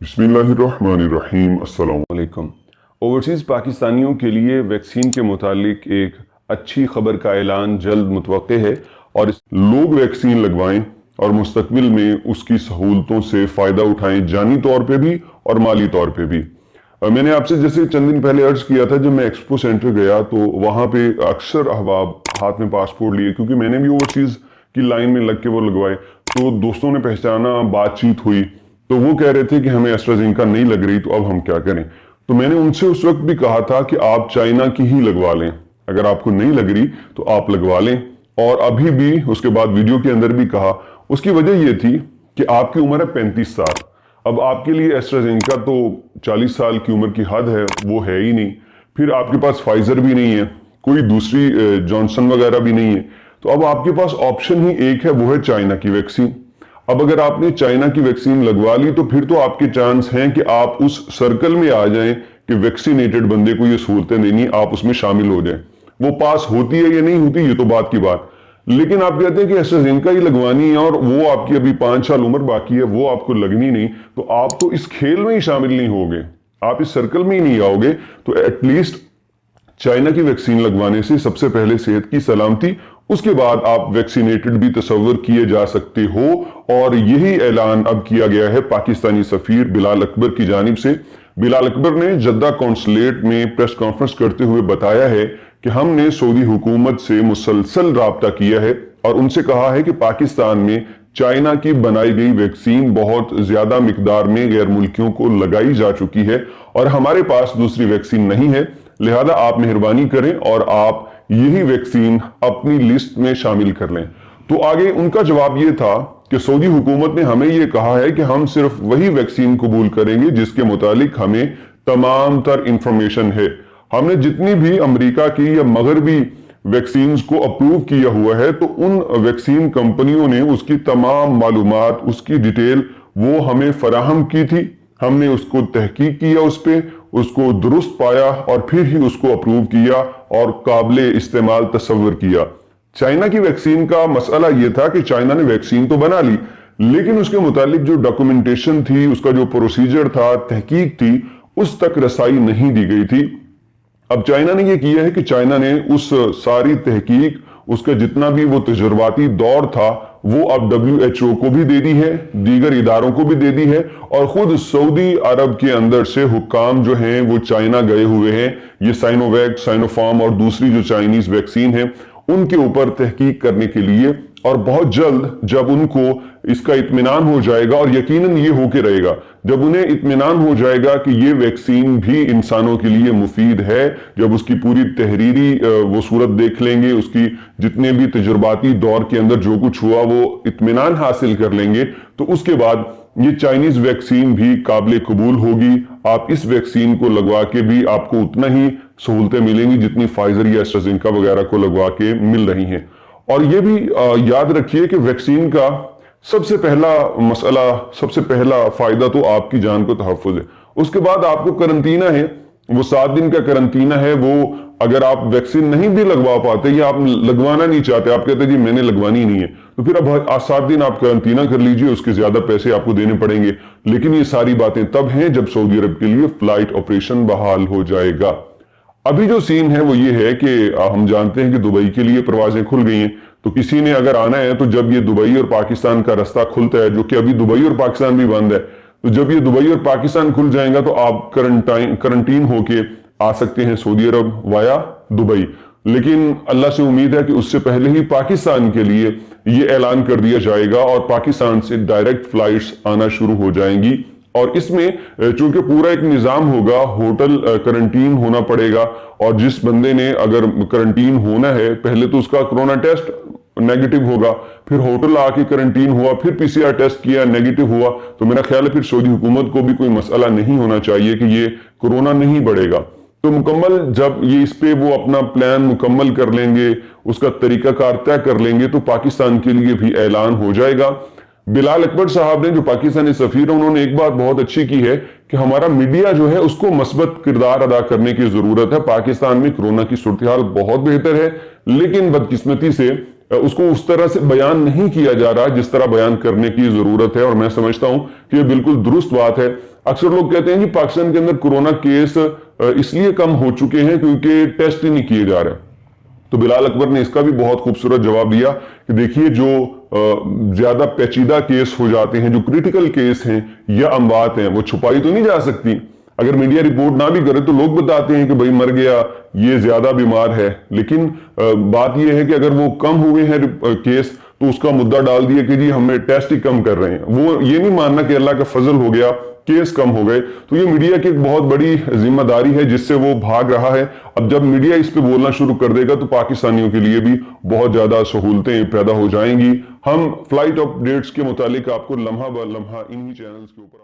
बिस्मिल्लाहिर्रहमानिर्रहीम। अस्सलाम वालेकुम। ओवरसीज़ पाकिस्तानियों के लिए वैक्सीन के मुतालिक एक अच्छी खबर का ऐलान जल्द मुतवक्के है और लोग वैक्सीन लगवाएं और मुस्तकबिल में उसकी सहूलतों से फ़ायदा उठाएं, जानी तौर पे भी और माली तौर पे भी। मैंने आपसे जैसे चंद दिन पहले अर्ज किया था, जब मैं एक्सपो सेंटर गया तो वहाँ पे अक्सर अहबाब हाथ में पासपोर्ट लिए, क्योंकि मैंने भी ओवरसीज़ की लाइन में लग के वो लगवाए। तो दोस्तों ने पहचाना, बातचीत हुई, तो वो कह रहे थे कि हमें एस्ट्राजेनेका नहीं लग रही, तो अब हम क्या करें। तो मैंने उनसे उस वक्त भी कहा था कि आप चाइना की ही लगवा लें, अगर आपको नहीं लग रही तो आप लगवा लें। और अभी भी उसके बाद वीडियो के अंदर भी कहा, उसकी वजह यह थी कि आपकी उम्र है 35 साल। अब आपके लिए एस्ट्राजेनेका तो 40 साल की उम्र की हद है, वो है ही नहीं। फिर आपके पास फाइजर भी नहीं है, कोई दूसरी जॉनसन वगैरह भी नहीं है। तो अब आपके पास ऑप्शन ही एक है, वो है चाइना की वैक्सीन। अब अगर आपने चाइना की वैक्सीन लगवा ली तो फिर तो आपके चांस हैं कि आप उस सर्कल में आ जाएं कि वैक्सीनेटेड बंदे को ये सहूलतें देनी, आप उसमें शामिल हो जाएं। वो पास होती है या नहीं होती, ये तो बात की बात। लेकिन आप कहते हैं कि एस्ट्राजेनेका ही लगवानी है और वो आपकी अभी 5 साल उम्र बाकी है, वो आपको लगनी नहीं, तो आप तो इस खेल में ही शामिल नहीं होगे, आप इस सर्कल में ही नहीं आओगे। तो एटलीस्ट चाइना की वैक्सीन लगवाने से सबसे पहले सेहत की सलामती, उसके बाद आप वैक्सीनेटेड भी तस्वर किए जा सकते हो। और यही ऐलान अब किया गया है पाकिस्तानी सफीर बिलाल अकबर की जानिब से। बिलाल अकबर ने जद्दा कौंसलेट में प्रेस कॉन्फ्रेंस करते हुए बताया है कि हमने सऊदी हुकूमत से मुसलसल राब्ता किया है और उनसे कहा है कि पाकिस्तान में चाइना की बनाई गई वैक्सीन बहुत ज्यादा मिकदार में गैर मुल्कियों को लगाई जा चुकी है और हमारे पास दूसरी वैक्सीन नहीं है, लिहाजा आप मेहरबानी करें और आप यही वैक्सीन अपनी लिस्ट में शामिल कर लें। तो आगे उनका जवाब यह था कि सऊदी हुकूमत ने हमें यह कहा है कि हम सिर्फ वही वैक्सीन कबूल करेंगे जिसके मुतालिक हमें तमाम तर इंफॉर्मेशन है। हमने जितनी भी अमेरिका की या मगरबी वैक्सीन को अप्रूव किया हुआ है, तो उन वैक्सीन कंपनियों ने उसकी तमाम मालूमात, उसकी डिटेल वो हमें फराहम की थी। हमने उसको तहकीक किया, उस पर उसको दुरुस्त पाया और फिर ही उसको अप्रूव किया और काबिले इस्तेमाल तस्वर किया। चाइना की वैक्सीन का मसला यह था कि चाइना ने वैक्सीन तो बना ली, लेकिन उसके मुतालिक जो डॉक्यूमेंटेशन थी, उसका जो प्रोसीजर था, तहकीक थी, उस तक रसाई नहीं दी गई थी। अब चाइना ने यह किया है कि चाइना ने उस सारी तहकीक, उसका जितना भी वो तजुर्बाती दौर था, वो अब WHO को भी दे दी है, दीगर इदारों को भी दे दी है और खुद सऊदी अरब के अंदर से हुक्काम जो हैं वो चाइना गए हुए हैं। ये साइनोवैक, साइनोफार्म और दूसरी जो चाइनीज वैक्सीन है उनके ऊपर तहकीक करने के लिए, और बहुत जल्द जब उनको इसका इत्मीनान हो जाएगा, और यकीनन ये होके रहेगा, जब उन्हें इत्मीनान हो जाएगा कि ये वैक्सीन भी इंसानों के लिए मुफीद है, जब उसकी पूरी तहरीरी वो सूरत देख लेंगे, उसकी जितने भी तजुर्बाती दौर के अंदर जो कुछ हुआ वो इत्मीनान हासिल कर लेंगे, तो उसके बाद ये चाइनीज वैक्सीन भी काबिल कबूल होगी। आप इस वैक्सीन को लगवा के भी आपको उतना ही सहूलतें मिलेंगी जितनी फाइजर या एस्ट्राजेनेका वगैरह को लगवा के मिल रही हैं। और ये भी याद रखिए कि वैक्सीन का सबसे पहला मसला, सबसे पहला फायदा तो आपकी जान को तहफ़्फ़ुज़ है। उसके बाद आपको करंटीना है, वो 7 दिन का करंटीना है। वो अगर आप वैक्सीन नहीं भी लगवा पाते या आप लगवाना नहीं चाहते, आप कहते जी मैंने लगवानी नहीं है, तो फिर अब 7 दिन आप करंटीना कर लीजिए, उसके ज्यादा पैसे आपको देने पड़ेंगे। लेकिन ये सारी बातें तब हैं जब सऊदी अरब के लिए फ्लाइट ऑपरेशन बहाल हो जाएगा। अभी जो सीन है वो ये है कि हम जानते हैं कि दुबई के लिए परवाजें खुल गई हैं, तो किसी ने अगर आना है तो जब ये दुबई और पाकिस्तान का रास्ता खुलता है, जो कि अभी दुबई और पाकिस्तान भी बंद है, तो जब ये दुबई और पाकिस्तान खुल जाएगा तो आप करंटीन होके आ सकते हैं सऊदी अरब वाया दुबई। लेकिन अल्लाह से उम्मीद है कि उससे पहले ही पाकिस्तान के लिए ये ऐलान कर दिया जाएगा और पाकिस्तान से डायरेक्ट फ्लाइट्स आना शुरू हो जाएंगी। और इसमें चूंकि पूरा एक निजाम होगा, होटल करंटीन होना पड़ेगा, और जिस बंदे ने अगर करंटीन होना है, पहले तो उसका कोरोना टेस्ट नेगेटिव होगा, फिर होटल आके करंटीन हुआ, फिर PCR टेस्ट किया, नेगेटिव हुआ, तो मेरा ख्याल है फिर सऊदी हुकूमत को भी कोई मसला नहीं होना चाहिए कि ये कोरोना नहीं बढ़ेगा। तो मुकम्मल जब ये इस पे वो अपना प्लान मुकम्मल कर लेंगे, उसका तरीकाकार तय कर लेंगे, तो पाकिस्तान के लिए भी ऐलान हो जाएगा। बिलाल अकबर साहब ने, जो पाकिस्तानी सफीर, उन्होंने एक बात बहुत अच्छी की है कि हमारा मीडिया जो है उसको मस्बत किरदार अदा करने की जरूरत है। पाकिस्तान में कोरोना की सूरत हाल बहुत बेहतर है, लेकिन बदकिस्मती से उसको उस तरह से बयान नहीं किया जा रहा जिस तरह बयान करने की जरूरत है। और मैं समझता हूं कि ये बिल्कुल दुरुस्त बात है اکثر لوگ کہتے ہیں کہ پاکستان کے اندر کورونا کیس اس لیے کم ہو چکے ہیں کیونکہ ٹیسٹ ہی نہیں کیے جا رہے. تو بلال اکبر نے اس کا بھی بہت خوبصورت جواب دیا کہ دیکھیے جو زیادہ پیچیدہ کیس ہو جاتے ہیں, جو کریٹیکل کیس ہیں یا اموات ہیں, وہ چھپائی تو نہیں جا سکتی. اگر میڈیا رپورٹ نہ بھی کرے تو لوگ بتاتے ہیں کہ بھائی مر گیا, یہ زیادہ بیمار ہے, لیکن بات یہ ہے کہ اگر وہ کم ہوئے ہیں کیس تو اس کا مدعا ڈال دیا کہ جی ہمیں ٹیسٹ ہی کم کر رہے ہیں. وہ یہ نہیں ماننا کہ اللہ کا فضل ہو گیا, کیس کم ہو گئے. تو یہ میڈیا کی ایک بہت بڑی ذمہ داری ہے جس سے وہ بھاگ رہا ہے. اب جب میڈیا اس پہ بولنا شروع کر دے گا تو پاکستانیوں کے لیے بھی بہت زیادہ سہولتیں پیدا ہو جائیں گی. ہم فلائٹ اپ ڈیٹس کے متعلق آپ کو لمحہ بہ لمحہ انہی چینلز کے اوپر